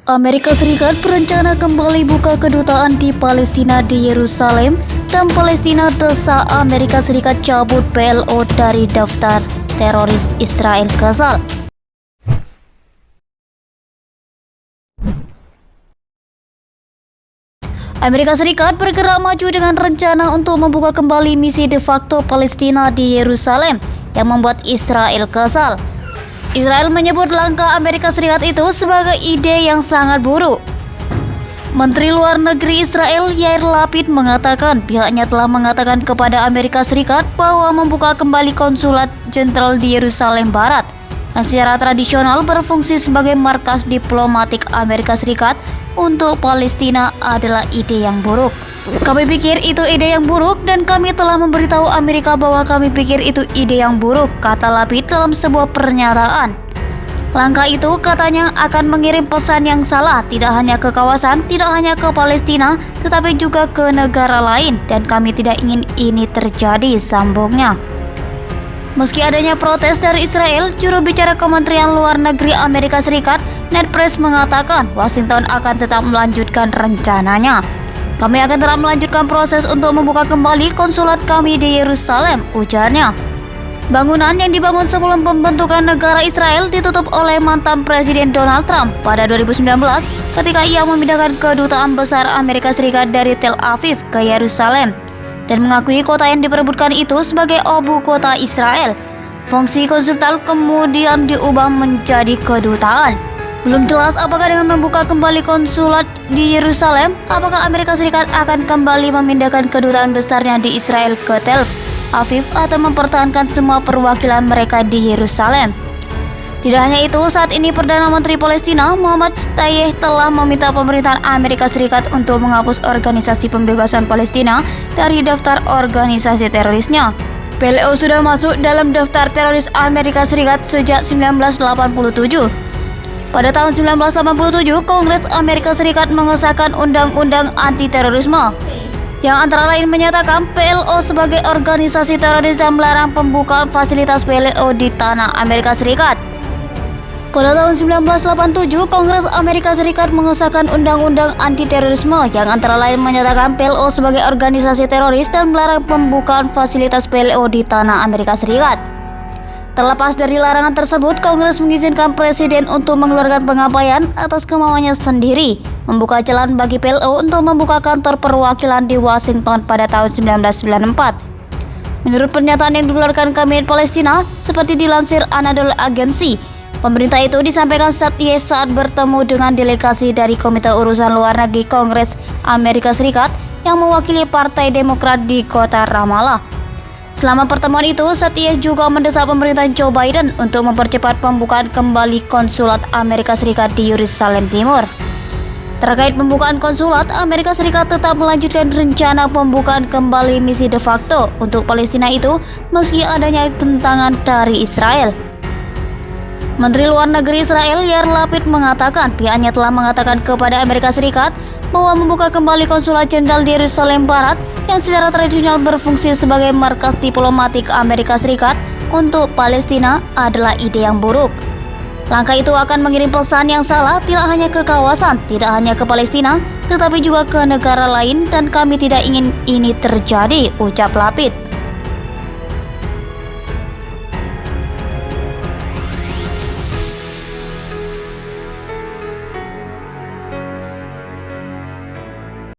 Amerika Serikat berencana kembali buka kedutaan di Palestina di Yerusalem dan Palestina desak Amerika Serikat cabut PLO dari daftar teroris Israel Gaza. Amerika Serikat bergerak maju dengan rencana untuk membuka kembali misi de facto Palestina di Yerusalem yang membuat Israel kesal. Israel menyebut langkah Amerika Serikat itu sebagai ide yang sangat buruk. Menteri Luar Negeri Israel Yair Lapid mengatakan pihaknya telah mengatakan kepada Amerika Serikat bahwa membuka kembali konsulat jenderal di Yerusalem Barat yang secara tradisional berfungsi sebagai markas diplomatik Amerika Serikat untuk Palestina adalah ide yang buruk. Kami pikir itu ide yang buruk dan kami telah memberitahu Amerika bahwa kami pikir itu ide yang buruk, kata Lapid dalam sebuah pernyataan. Langkah itu katanya akan mengirim pesan yang salah tidak hanya ke kawasan, tidak hanya ke Palestina, tetapi juga ke negara lain dan kami tidak ingin ini terjadi, sambungnya. Meski adanya protes dari Israel, juru bicara Kementerian Luar Negeri Amerika Serikat, Ned Price mengatakan Washington akan tetap melanjutkan rencananya. Kami akan tetap melanjutkan proses untuk membuka kembali konsulat kami di Yerusalem, ujarnya. Bangunan yang dibangun sebelum pembentukan negara Israel ditutup oleh mantan Presiden Donald Trump pada 2019 ketika ia memindahkan kedutaan besar Amerika Serikat dari Tel Aviv ke Yerusalem dan mengakui kota yang diperebutkan itu sebagai ibu kota Israel. Fungsi konsulat kemudian diubah menjadi kedutaan. Belum jelas apakah dengan membuka kembali konsulat di Yerusalem, apakah Amerika Serikat akan kembali memindahkan kedutaan besarnya di Israel ke Tel Aviv atau mempertahankan semua perwakilan mereka di Yerusalem. Tidak hanya itu, saat ini Perdana Menteri Palestina Muhammad Shtayyeh telah meminta pemerintahan Amerika Serikat untuk menghapus Organisasi Pembebasan Palestina dari daftar organisasi terorisnya. PLO sudah masuk dalam daftar teroris Amerika Serikat sejak 1987. Pada tahun 1987, Kongres Amerika Serikat mengesahkan Undang-Undang Anti-Terorisme yang antara lain menyatakan PLO sebagai organisasi teroris dan melarang pembukaan fasilitas PLO di tanah Amerika Serikat. Pada tahun 1987, Kongres Amerika Serikat mengesahkan Undang-Undang Anti-Terorisme yang antara lain menyatakan PLO sebagai organisasi teroris dan melarang pembukaan fasilitas PLO di tanah Amerika Serikat. Terlepas dari larangan tersebut, Kongres mengizinkan Presiden untuk mengeluarkan pengabaian atas kemauannya sendiri, membuka jalan bagi PLO untuk membuka kantor perwakilan di Washington pada tahun 1994. Menurut pernyataan yang dikeluarkan Kabinet Palestina, seperti dilansir Anadolu Agency, pemerintah itu disampaikan saat bertemu dengan delegasi dari Komite Urusan Luar Negeri Kongres Amerika Serikat yang mewakili Partai Demokrat di kota Ramallah. Selama pertemuan itu, Shtayyeh juga mendesak pemerintah Joe Biden untuk mempercepat pembukaan kembali konsulat Amerika Serikat di Yerusalem Timur. Terkait pembukaan konsulat, Amerika Serikat tetap melanjutkan rencana pembukaan kembali misi de facto untuk Palestina itu meski adanya tentangan dari Israel. Menteri Luar Negeri Israel Yair Lapid mengatakan pihaknya telah mengatakan kepada Amerika Serikat bahwa membuka kembali konsulat jenderal di Yerusalem Barat yang secara tradisional berfungsi sebagai markas diplomatik Amerika Serikat untuk Palestina adalah ide yang buruk. Langkah itu akan mengirim pesan yang salah tidak hanya ke kawasan, tidak hanya ke Palestina, tetapi juga ke negara lain dan kami tidak ingin ini terjadi, ucap Lapid.